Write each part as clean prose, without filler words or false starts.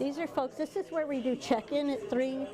These are folks, this is where we do check-in at 3.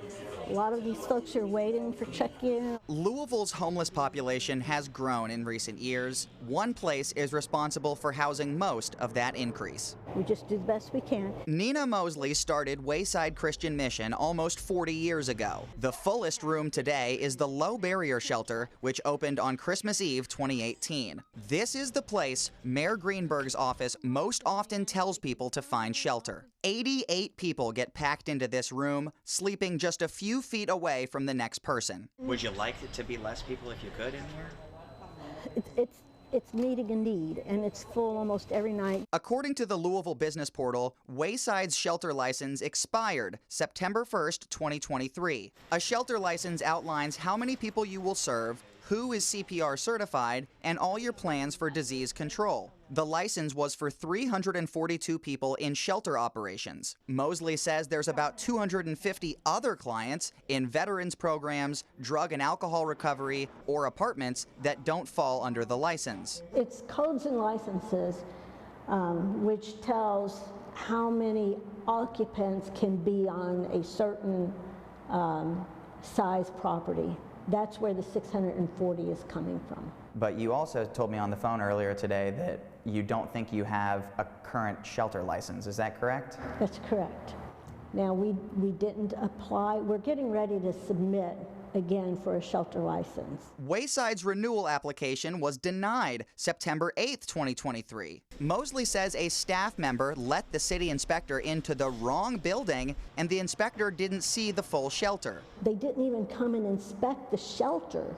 A lot of these folks are waiting for check-in. Louisville's homeless population has grown in recent years. One place is responsible for housing most of that increase. We just do the best we can. Nina Mosley started Wayside Christian Mission almost 40 years ago. The fullest room today is the Low Barrier Shelter, which opened on Christmas Eve 2018. This is the place Mayor Greenberg's office most often tells people to find shelter. 88 people get packed into this room, sleeping just a few feet away from the next person. Would you like it to be less people if you could in here? It's meeting a need, and it's full almost every night. According to the Louisville Business Portal, Wayside's shelter license expired September 1st, 2023. A shelter license outlines how many people you will serve, who is CPR certified, and all your plans for disease control. The license was for 342 people in shelter operations. Mosley says there's about 250 other clients in veterans programs, drug and alcohol recovery, or apartments that don't fall under the license. It's codes and licenses, which tells how many occupants can be on a certain size property. That's where the 640 is coming from. But you also told me on the phone earlier today that you don't think you have a current shelter license. Is that correct? That's correct. Now, we didn't apply. We're getting ready to submit again for a shelter license. Wayside's renewal application was denied September 8th, 2023. Mosley says a staff member let the city inspector into the wrong building and the inspector didn't see the full shelter. They didn't even come and inspect the shelter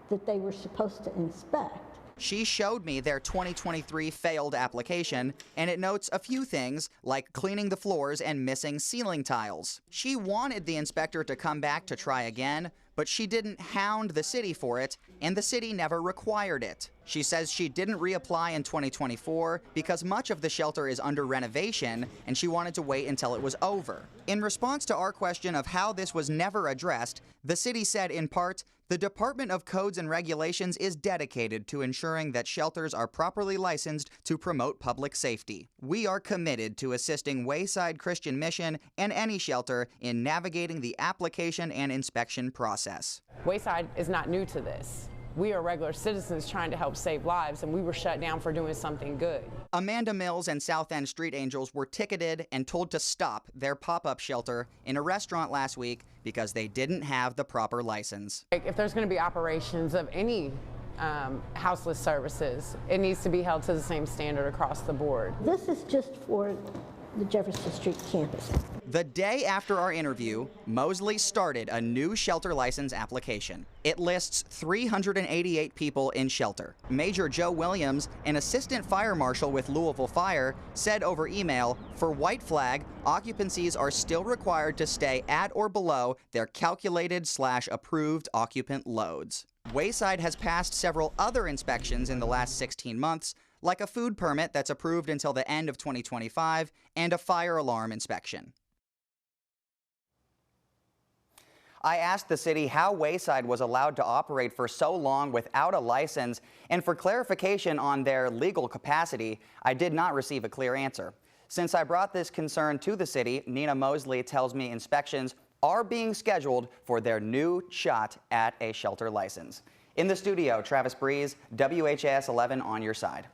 that they were supposed to inspect. She showed me their 2023 failed application, and it notes a few things like cleaning the floors and missing ceiling tiles. She wanted the inspector to come back to try again, but she didn't hound the city for it, and the city never required it. She says she didn't reapply in 2024 because much of the shelter is under renovation, and she wanted to wait until it was over. In response to our question of how this was never addressed, the city said in part, "The Department of Codes and Regulations is dedicated to ensuring that shelters are properly licensed to promote public safety. We are committed to assisting Wayside Christian Mission and any shelter in navigating the application and inspection process." Wayside is not new to this. We are regular citizens trying to help save lives, and we were shut down for doing something good. Amanda Mills and South End Street Angels were ticketed and told to stop their pop-up shelter in a restaurant last week because they didn't have the proper license. If there's going to be operations of any houseless services, it needs to be held to the same standard across the board. This is just for the Jefferson Street campus. The day after our interview, Mosley started a new shelter license application. It lists 388 people in shelter. Major Joe Williams, an assistant fire marshal with Louisville Fire, said over email, for White Flag, occupancies are still required to stay at or below their calculated/approved occupant loads. Wayside has passed several other inspections in the last 16 months, like a food permit that's approved until the end of 2025 and a fire alarm inspection. I asked the city how Wayside was allowed to operate for so long without a license, and for clarification on their legal capacity, I did not receive a clear answer. Since I brought this concern to the city, Nina Mosley tells me inspections are being scheduled for their new shot at a shelter license. In the studio, Travis Breeze, WHAS 11 on your side.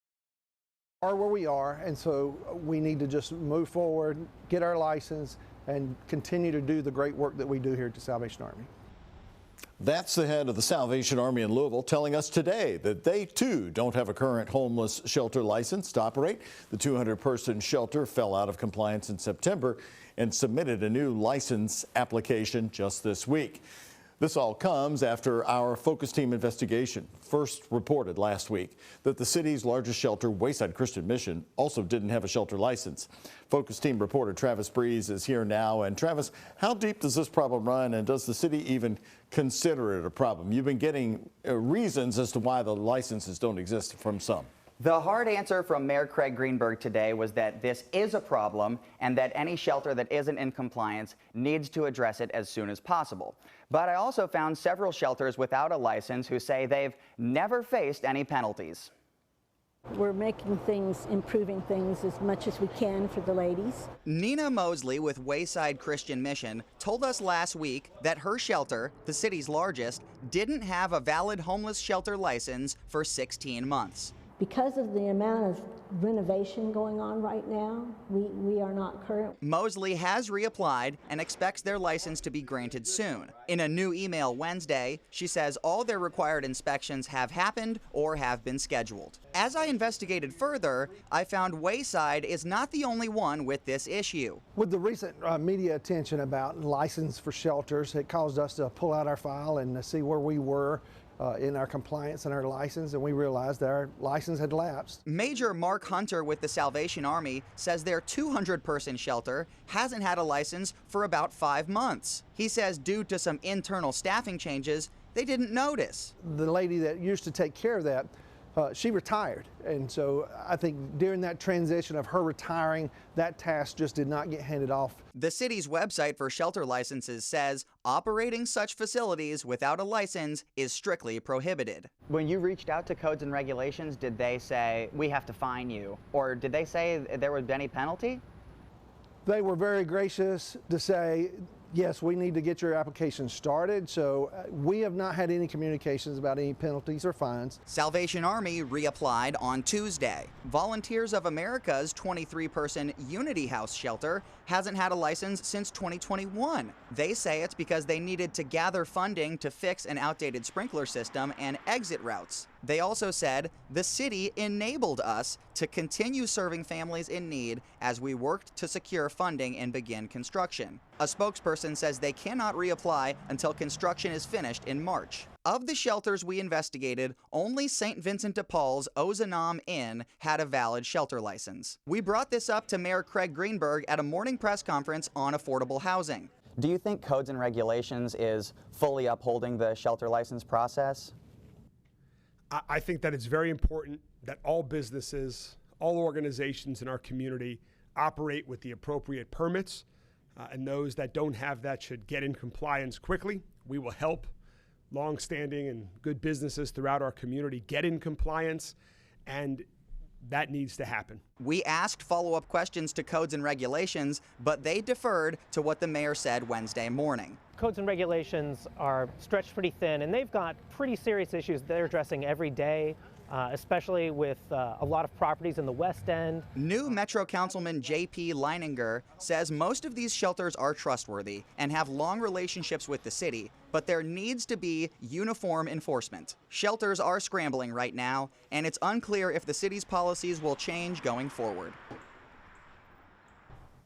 Are where we are, and so we need to just move forward, get our license, and continue to do the great work that we do here at the Salvation Army. That's the head of the Salvation Army in Louisville telling us today that they too don't have a current homeless shelter license to operate. The 200-person shelter fell out of compliance in September and submitted a new license application just this week. This all comes after our focus team investigation first reported last week that the city's largest shelter, Wayside Christian Mission, also didn't have a shelter license. Focus team reporter Travis Breeze is here now. And Travis, how deep does this problem run, and does the city even consider it a problem? You've been getting reasons as to why the licenses don't exist from some. The hard answer from Mayor Craig Greenberg today was that this is a problem and that any shelter that isn't in compliance needs to address it as soon as possible. But I also found several shelters without a license who say they've never faced any penalties. We're making things, improving things as much as we can for the ladies. Nina Mosley with Wayside Christian Mission told us last week that her shelter, the city's largest, didn't have a valid homeless shelter license for 16 months. Because of the amount of renovation going on right now, we are not current. Mosley has reapplied and expects their license to be granted soon. In a new email Wednesday, she says all their required inspections have happened or have been scheduled. As I investigated further, I found Wayside is not the only one with this issue. With the recent media attention about license for shelters, it caused us to pull out our file and see where we were in our compliance and our license, and we realized that our license had lapsed. Major Mark Hunter with the Salvation Army says their 200-person shelter hasn't had a license for about 5 months. He says due to some internal staffing changes, they didn't notice. The lady that used to take care of that, she retired, and so I think during that transition of her retiring, that task just did not get handed off. The city's website for shelter licenses says operating such facilities without a license is strictly prohibited. When you reached out to Codes and Regulations, did they say, we have to fine you? Or did they say there would be any penalty? They were very gracious to say, yes, we need to get your application started, so we have not had any communications about any penalties or fines. Salvation Army reapplied on Tuesday. Volunteers of America's 23-person Unity House shelter hasn't had a license since 2021. They say it's because they needed to gather funding to fix an outdated sprinkler system and exit routes. They also said the city enabled us to continue serving families in need as we worked to secure funding and begin construction. A spokesperson says they cannot reapply until construction is finished in March. Of the shelters we investigated, only St. Vincent de Paul's Ozanam Inn had a valid shelter license. We brought this up to Mayor Craig Greenberg at a morning press conference on affordable housing. Do you think Codes and Regulations is fully upholding the shelter license process? I think that it's very important that all businesses, all organizations in our community operate with the appropriate permits, and those that don't have that should get in compliance quickly. We will help long-standing and good businesses throughout our community get in compliance, and that needs to happen. We asked follow-up questions to Codes and Regulations, but they deferred to what the mayor said Wednesday morning. Codes and Regulations are stretched pretty thin, and they've got pretty serious issues they're addressing every day, especially with a lot of properties in the West End. New Metro Councilman J.P. Leininger says most of these shelters are trustworthy and have long relationships with the city, but there needs to be uniform enforcement. Shelters are scrambling right now, and it's unclear if the city's policies will change going forward.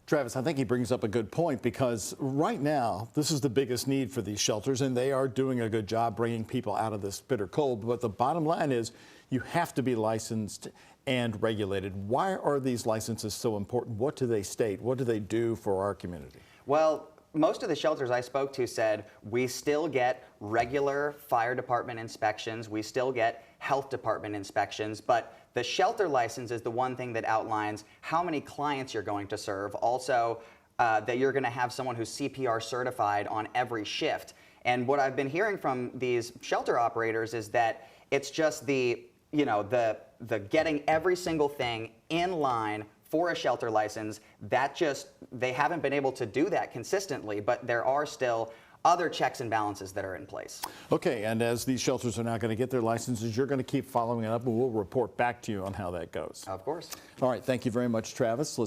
Travis, I think he brings up a good point, because right now this is the biggest need for these shelters, and they are doing a good job bringing people out of this bitter cold. But the bottom line is you have to be licensed and regulated. Why are these licenses so important? What do they state? What do they do for our community? Well, most of the shelters I spoke to said we still get regular fire department inspections, we still get health department inspections, but the shelter license is the one thing that outlines how many clients you're going to serve. Also, that you're going to have someone who's CPR certified on every shift. And what I've been hearing from these shelter operators is that it's just the getting every single thing in line for a shelter license. That they haven't been able to do that consistently, but there are still other checks and balances that are in place. Okay, and as these shelters are not going to get their licenses, you're going to keep following it up, and we'll report back to you on how that goes. Of course. All right, thank you very much, Travis.